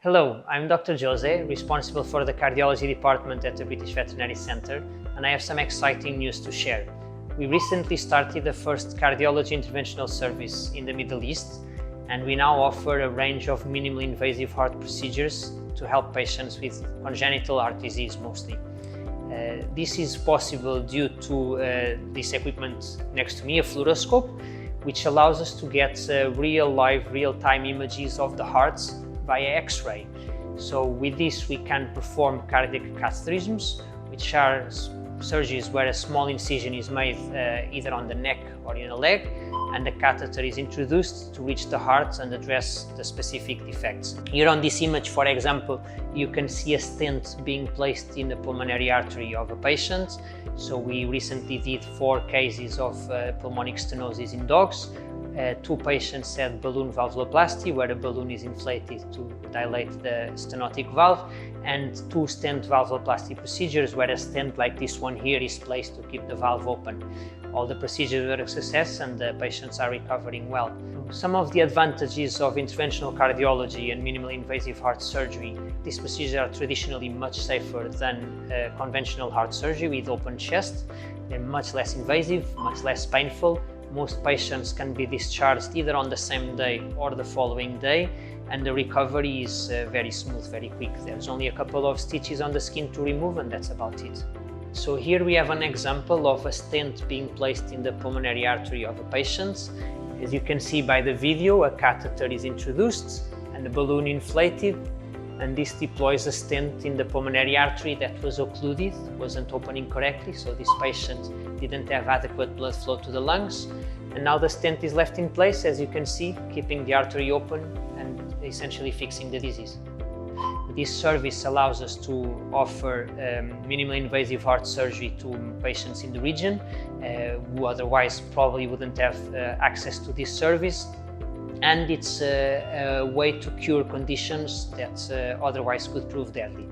Hello, I'm Dr. Jose, responsible for the cardiology department at the British Veterinary Centre, and I have some exciting news to share. We recently started the first cardiology interventional service in the Middle East, and we now offer a range of minimally invasive heart procedures to help patients with congenital heart disease mostly. This is possible due to this equipment next to me, a fluoroscope, which allows us to get real-time images of the hearts via X-ray. So with this we can perform cardiac catheterisms, which are surgeries where a small incision is made either on the neck or in a leg, and the catheter is introduced to reach the heart and address the specific defects. Here on this image, for example, you can see a stent being placed in the pulmonary artery of a patient. So we recently did 4 cases of pulmonic stenosis in dogs. 2 patients had balloon valvuloplasty, where a balloon is inflated to dilate the stenotic valve, and 2 stent valvuloplasty procedures, where a stent like this one here is placed to keep the valve open. All the procedures were a success and the patients are recovering well. Some of the advantages of interventional cardiology and minimally invasive heart surgery: these procedures are traditionally much safer than conventional heart surgery with open chest. They're much less invasive, much less painful. Most patients can be discharged either on the same day or the following day, and the recovery is very smooth, very quick. There's only a couple of stitches on the skin to remove, and that's about it. So here we have an example of a stent being placed in the pulmonary artery of a patient. As you can see by the video, a catheter is introduced and the balloon inflated, and this deploys a stent in the pulmonary artery that was occluded, wasn't opening correctly, so this patient didn't have adequate blood flow to the lungs. And now the stent is left in place, as you can see, keeping the artery open and essentially fixing the disease. This service allows us to offer minimally invasive heart surgery to patients in the region who otherwise probably wouldn't have access to this service. And it's a way to cure conditions that otherwise could prove deadly.